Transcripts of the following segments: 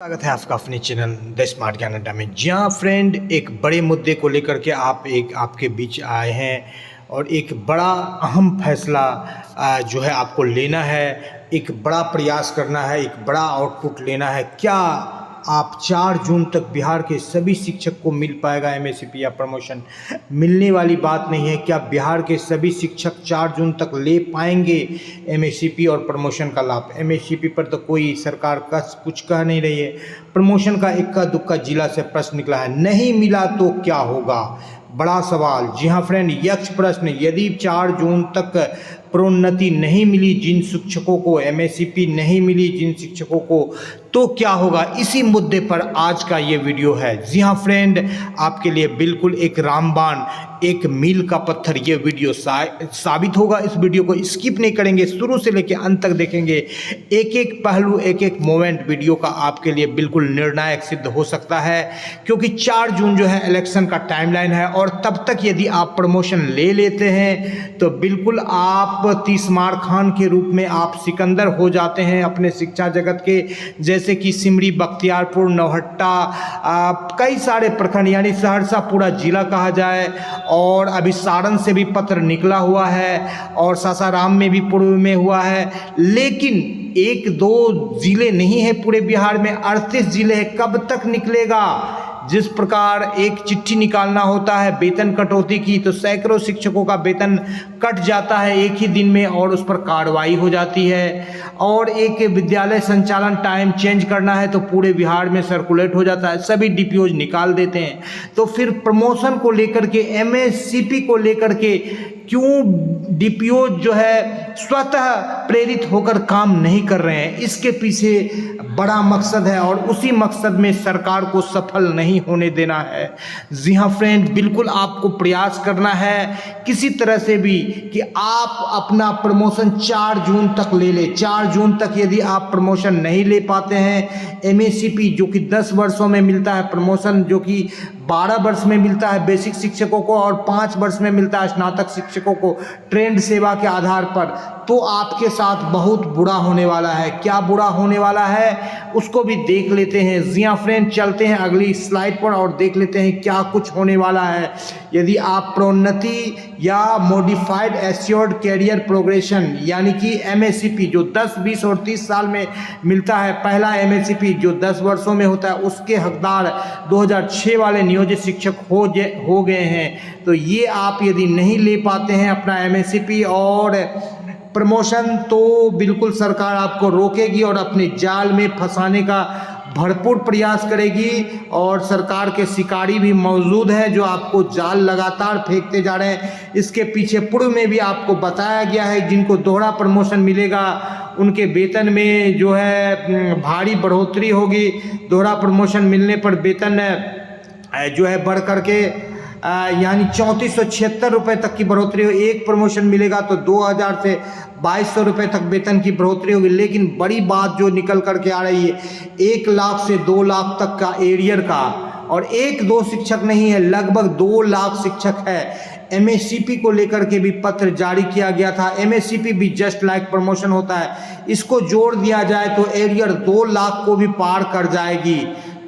स्वागत है आपका अपने चैनल द स्मार्ट ज्ञान अड्डा में। जी हाँ फ्रेंड, एक बड़े मुद्दे को लेकर के आपके बीच आए हैं और एक बड़ा अहम फैसला जो है आपको लेना है। एक बड़ा प्रयास करना है, एक बड़ा आउटपुट लेना है। क्या आप 4 जून तक बिहार के सभी शिक्षक को मिल पाएगा एमएससीपी या प्रमोशन? मिलने वाली बात नहीं है। क्या बिहार के सभी शिक्षक 4 जून तक ले पाएंगे एमएससीपी और प्रमोशन का लाभ? एमएससीपी पर तो कोई सरकार कुछ कह नहीं रही है। प्रमोशन का इक्का दुक्का जिला से प्रश्न निकला है, नहीं मिला तो क्या होगा? बड़ा सवाल। जी हाँ फ्रेंड, यक्ष प्रश्न। यदि 4 जून तक प्रोन्नति नहीं मिली जिन शिक्षकों को, एमएससीपी नहीं मिली जिन शिक्षकों को, तो क्या होगा? इसी मुद्दे पर आज का ये वीडियो है। जी हाँ फ्रेंड, आपके लिए बिल्कुल एक रामबाण, एक मील का पत्थर ये वीडियो साबित होगा। इस वीडियो को स्किप नहीं करेंगे, शुरू से लेकर अंत तक देखेंगे। एक एक पहलू, एक एक मोमेंट वीडियो का आपके लिए बिल्कुल निर्णायक सिद्ध हो सकता है, क्योंकि 4 जून जो है इलेक्शन का टाइमलाइन है और तब तक यदि आप प्रमोशन ले लेते हैं तो बिल्कुल आप तीसमार खान के रूप में आप सिकंदर हो जाते हैं अपने शिक्षा जगत के। जैसे कि सिमरी, बख्तियारपुर, नौहट्टा, कई सारे प्रखंड यानी सहरसा पूरा जिला कहा जाए, और अभी सारण से भी पत्र निकला हुआ है और सासाराम में भी पूर्व में हुआ है। लेकिन 1-2 जिले नहीं है पूरे बिहार में, 38 जिले हैं। कब तक निकलेगा? जिस प्रकार एक चिट्ठी निकालना होता है वेतन कटौती की, तो सैकड़ों शिक्षकों का वेतन कट जाता है एक ही दिन में और उस पर कार्रवाई हो जाती है। और एक विद्यालय संचालन टाइम चेंज करना है तो पूरे बिहार में सर्कुलेट हो जाता है, सभी डीपीओज निकाल देते हैं। तो फिर प्रमोशन को लेकर के, एमएससीपी को लेकर के क्यों डीपीओ जो है स्वतः प्रेरित होकर काम नहीं कर रहे हैं? इसके पीछे बड़ा मकसद है और उसी मकसद में सरकार को सफल नहीं होने देना है। जी हाँ फ्रेंड, बिल्कुल आपको प्रयास करना है किसी तरह से भी कि आप अपना प्रमोशन 4 जून तक ले ले। 4 जून तक यदि आप प्रमोशन नहीं ले पाते हैं, एमएससीपी जो कि 10 वर्षों में मिलता है, प्रमोशन जो कि 12 वर्ष में मिलता है बेसिक शिक्षकों को और 5 वर्ष में मिलता है स्नातक शिक्षकों को ट्रेंड सेवा के आधार पर, तो आपके साथ बहुत बुरा होने वाला है। क्या बुरा होने वाला है उसको भी देख लेते हैं। जी हाँ फ्रेंड, चलते हैं अगली स्लाइड पर और देख लेते हैं क्या कुछ होने वाला है। यदि आप प्रोन्नति या मॉडिफाइड एश्योर्ड कैरियर प्रोग्रेशन यानी कि एमएससीपी जो 10, 20 और 30 साल में मिलता है, पहला एमएससीपी जो 10 वर्षों में होता है, उसके हकदार 2006 वाले नियोजित शिक्षक हो गए हैं। तो ये आप यदि नहीं ले पाते हैं अपना एमएससीपी और प्रमोशन, तो बिल्कुल सरकार आपको रोकेगी और अपने जाल में फंसाने का भरपूर प्रयास करेगी। और सरकार के शिकारी भी मौजूद हैं जो आपको जाल लगातार फेंकते जा रहे हैं। इसके पीछे पूर्व में भी आपको बताया गया है, जिनको दोहरा प्रमोशन मिलेगा उनके वेतन में जो है भारी बढ़ोतरी होगी। दोहरा प्रमोशन मिलने पर वेतन जो है बढ़ करके यानी 3476 रुपये तक की बढ़ोतरी हो। एक प्रमोशन मिलेगा तो 2000 से 2200 रुपये तक वेतन की बढ़ोतरी होगी। लेकिन बड़ी बात जो निकल करके आ रही है, 1 लाख से 2 लाख तक का एरियर का, और 1-2 शिक्षक नहीं है, लगभग 2 लाख शिक्षक है। एमएससीपी को लेकर के भी पत्र जारी किया गया था। एमएससीपी भी जस्ट लाइक प्रमोशन होता है, इसको जोड़ दिया जाए तो एरियर 2 लाख को भी पार कर जाएगी।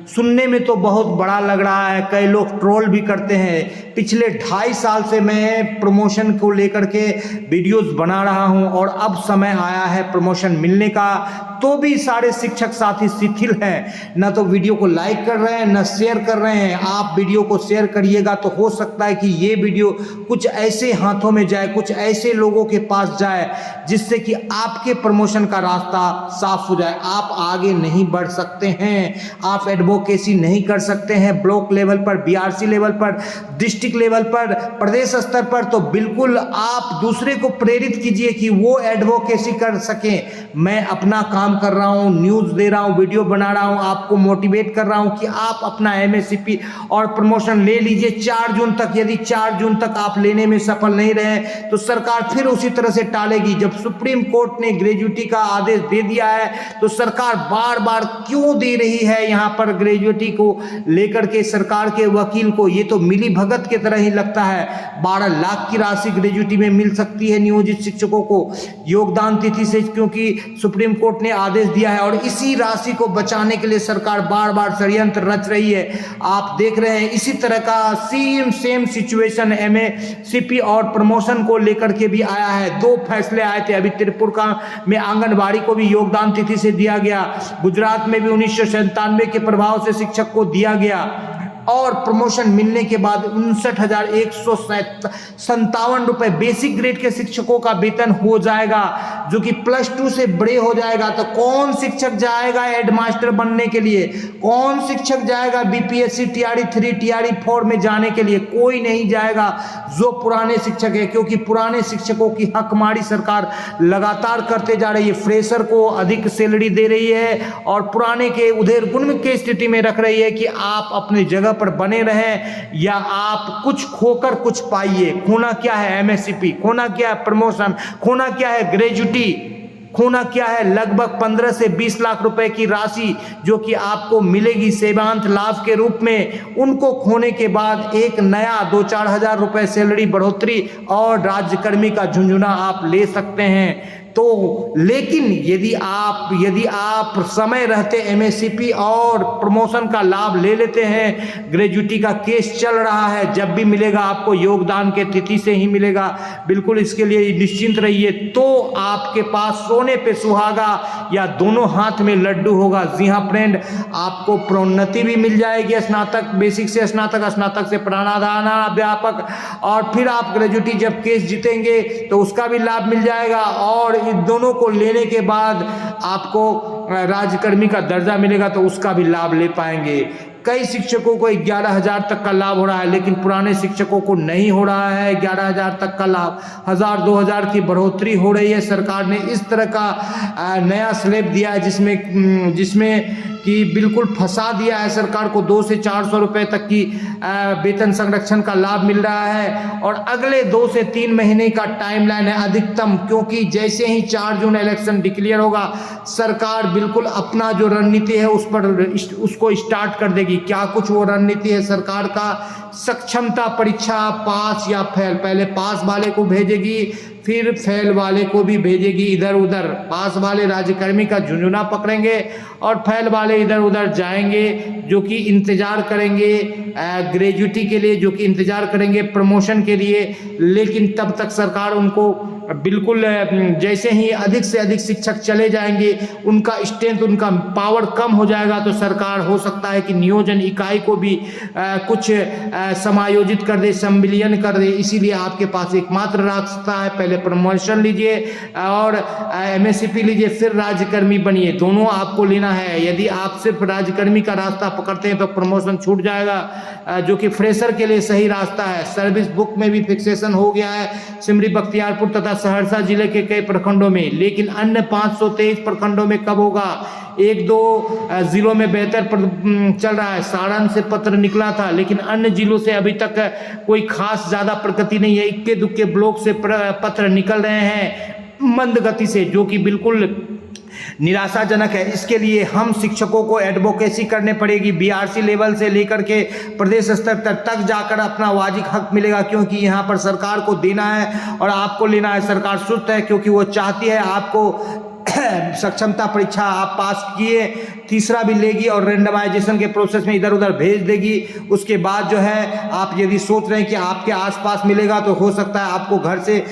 सुनने में तो बहुत बड़ा लग रहा है, कई लोग ट्रोल भी करते हैं। पिछले 2.5 साल से मैं प्रमोशन को लेकर के वीडियोस बना रहा हूं और अब समय आया है प्रमोशन मिलने का, तो भी सारे शिक्षक साथी शिथिल हैं, ना तो वीडियो को लाइक कर रहे हैं ना शेयर कर रहे हैं। आप वीडियो को शेयर करिएगा तो हो सकता है कि ये वीडियो कुछ ऐसे हाथों में जाए, कुछ ऐसे लोगों के पास जाए जिससे कि आपके प्रमोशन का रास्ता साफ हो जाए। आप आगे नहीं बढ़ सकते हैं, आप एडवोकेसी नहीं कर सकते हैं ब्लॉक लेवल पर, बीआरसी लेवल पर, डिस्ट्रिक्ट लेवल पर, प्रदेश स्तर पर, तो बिल्कुल आप दूसरे को प्रेरित कीजिए कि वो एडवोकेसी कर सकें। मैं अपना काम कर रहा हूं, न्यूज़ दे रहा हूं, वीडियो बना रहा हूं, आपको मोटिवेट कर रहा हूं कि आप अपना एमएससीपी और प्रमोशन ले लीजिए 4 जून तक। यदि 4 जून तक आप लेने में सफल नहीं रहे तो सरकार फिर उसी तरह से टालेगी। जब सुप्रीम कोर्ट ने ग्रेजुएटी का आदेश दे दिया है तो सरकार बार बार क्यों दे रही है यहाँ पर ग्रेजुएटी को लेकर के सरकार के वकील को? ये तो मिली भगत के तरह ही लगता है। 12 लाख की राशि ग्रेजुटी में मिल सकती है नियोजित शिक्षकों को योगदान तिथि से, क्योंकि सुप्रीम कोर्ट ने आदेश दिया है। और इसी राशि को बचाने के लिए सरकार बार बार षड्यंत्र रच रही है। आप देख रहे हैं इसी तरह का सेम सिचुएशन MSP और प्रमोशन को लेकर के भी आया है। 2 फैसले आए थे अभी त्रिपुरा में, आंगनबाड़ी को भी योगदान तिथि से दिया गया। गुजरात में भी 1997 के प्रभाव से शिक्षक को दिया गया और प्रमोशन मिलने के बाद 59,157 रुपए बेसिक ग्रेड के शिक्षकों का वेतन हो जाएगा, जो कि +2 से बड़े हो जाएगा। तो कौन शिक्षक जाएगा हेडमास्टर बनने के लिए? कौन शिक्षक जाएगा BPSC TRE 3 TRE 4 में जाने के लिए? कोई नहीं जाएगा जो पुराने शिक्षक है, क्योंकि पुराने शिक्षकों की हकमारी सरकार लगातार करते जा रही है। फ्रेशर को अधिक सैलरी दे रही है और पुराने के उधेर गुण के स्थिति में रख रही है कि आप अपनी जगह पर बने रहें या आप कुछ खोकर कुछ पाइए। खोना क्या है MSP, खोना क्या है प्रमोशन, खोना क्या है ग्रेजुटी, खोना क्या है लगभग 15 से 20 लाख रुपए की राशि जो कि आपको मिलेगी सेवांत लाभ के रूप में। उनको खोने के बाद एक नया 2-4 हजार रुपए सैलरी बढ़ोतरी और राज्यकर्मी का झुंझुना आप ले सकते हैं। तो लेकिन यदि आप समय रहते MSP और प्रमोशन का लाभ ले लेते हैं, ग्रेजुटी का केस चल रहा है, जब भी मिलेगा आपको योगदान के तिथि से ही मिलेगा, बिल्कुल इसके लिए निश्चिंत रहिए। तो आपके पास सोने पे सुहागा या दोनों हाथ में लड्डू होगा। जी हाँ फ्रेंड, आपको प्रोन्नति भी मिल जाएगी, स्नातक बेसिक से स्नातक, स्नातक से प्रधानाध्यापक, और फिर आप ग्रेजुटी जब केस जीतेंगे तो उसका भी लाभ मिल जाएगा। और इन दोनों को लेने के बाद आपको राज्यकर्मी का दर्जा मिलेगा तो उसका भी लाभ ले पाएंगे। कई शिक्षकों को 11,000 तक का लाभ हो रहा है, लेकिन पुराने शिक्षकों को नहीं हो रहा है 11,000 तक का लाभ। 1,000-2,000 की बढ़ोतरी हो रही है। सरकार ने इस तरह का नया स्लैब दिया है जिसमें कि बिल्कुल फंसा दिया है सरकार को। 200 से 400 रुपए तक की वेतन संरक्षण का लाभ मिल रहा है और अगले 2 से 3 महीने का टाइमलाइन है अधिकतम, क्योंकि जैसे ही 4 जून इलेक्शन डिक्लेयर होगा सरकार बिल्कुल अपना जो रणनीति है उसको स्टार्ट कर देगी। क्या कुछ वो रणनीति है सरकार का? सक्षमता परीक्षा पास या फेल, पहले पास वाले को भेजेगी फिर फेल वाले को भी भेजेगी इधर उधर। पास वाले राज्यकर्मी का झुंझुना पकड़ेंगे और फेल वाले इधर उधर जाएंगे, जो कि इंतजार करेंगे ग्रेजुटी के लिए, जो कि इंतजार करेंगे प्रमोशन के लिए। लेकिन तब तक सरकार उनको बिल्कुल जैसे ही अधिक से अधिक शिक्षक चले जाएंगे, उनका स्ट्रेंथ, उनका पावर कम हो जाएगा, तो सरकार हो सकता है कि नियोजन इकाई को भी कुछ समायोजित कर दे, संविलियन कर दे। इसीलिए आपके पास एकमात्र रास्ता है, पहले प्रमोशन लीजिए और MSP लीजिए, फिर राज्यकर्मी बनिए। दोनों आपको लेना है। यदि आप सिर्फ राज्यकर्मी का रास्ता पकड़ते हैं तो प्रमोशन छूट जाएगा, जो कि फ्रेशर के लिए सही रास्ता है। सर्विस बुक में भी फिक्सेशन हो गया है सिमरी, बख्तियारपुर तथा सहरसा जिले के कई प्रखंडों में, लेकिन अन्य 523 प्रखंडों में कब होगा? 1-2 जिलों में बेहतर चल रहा है। सारण से पत्र निकला था, लेकिन अन्य जिलों से अभी तक कोई खास ज्यादा प्रगति नहीं है। इक्के दुक्के ब्लॉक से पत्र निकल रहे हैं मंद गति से, जो कि बिल्कुल निराशाजनक है। इसके लिए हम शिक्षकों को एडवोकेसी करने पड़ेगी। BRC लेवल से लेकर के प्रदेश स्तर तक जाकर अपना वाजिब हक मिलेगा, क्योंकि यहाँ पर सरकार को देना है और आपको लेना है। सरकार सुस्त है क्योंकि वो चाहती है आपको सक्षमता परीक्षा आप पास किए, तीसरा भी लेगी और रेंडमाइजेशन के प्रोसेस में इधर उधर भेज देगी। उसके बाद जो है आप यदि सोच रहे हैं कि आपके आसपास मिलेगा, तो हो सकता है आपको घर से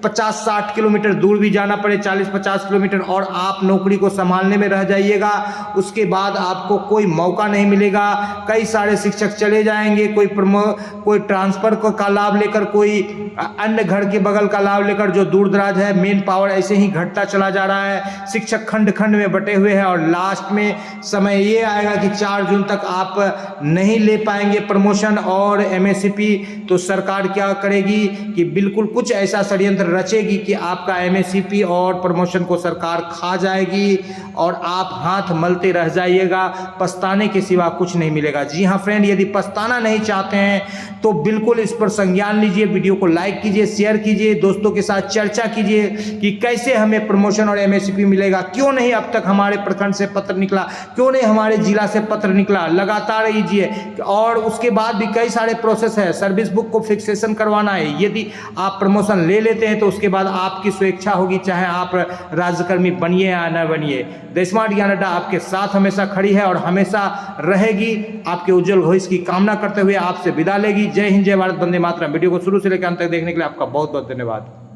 50-60 किलोमीटर दूर भी जाना पड़े, 40-50 किलोमीटर, और आप नौकरी को संभालने में रह जाइएगा। उसके बाद आपको कोई मौका नहीं मिलेगा। कई सारे शिक्षक चले जाएंगे, कोई ट्रांसफर का लाभ लेकर, कोई अन्य घर के बगल का लाभ लेकर, जो दूर दराज है। मेन पावर ऐसे ही घटता चला जा रहा है। शिक्षक खंड खंड में बटे हुए हैं और लास्ट में समय ये आएगा कि 4 जून तक आप नहीं ले पाएंगे प्रमोशन और MSP। तो सरकार क्या करेगी कि बिल्कुल कुछ ऐसा षड्यंत्र रचेगी कि आपका MSP और प्रमोशन को सरकार खा जाएगी और आप हाथ मलते रह जाइएगा। पछताने के सिवा कुछ नहीं मिलेगा। जी हाँ फ्रेंड, यदि पछताना नहीं चाहते हैं तो बिल्कुल इस पर संज्ञान लीजिए। वीडियो को लाइक कीजिए, शेयर कीजिए, दोस्तों के साथ चर्चा कीजिए कि कैसे हमें प्रमोशन और MSP मिलेगा। क्यों नहीं अब तक हमारे प्रखंड से पत्र निकला? क्यों नहीं हमारे जिला से पत्र निकला, लगातार कीजिए। और उसके बाद भी कई सारे प्रोसेस है, सर्विस बुक को फिक्सेशन करवाना है। यदि आप प्रमोशन ले लेते हैं तो उसके बाद आपकी स्वेच्छा होगी, चाहे आप राज्यकर्मी बनिए या न बनिए। द स्मार्ट ज्ञान अड्डा आपके साथ हमेशा खड़ी है और हमेशा रहेगी। आपके उज्जवल भविष्य की कामना करते हुए आपसे विदा लेगी। जय हिंद, जय भारत, वंदे मातरम। वीडियो को शुरू से लेकर अंत तक देखने के लिए आपका बहुत बहुत धन्यवाद।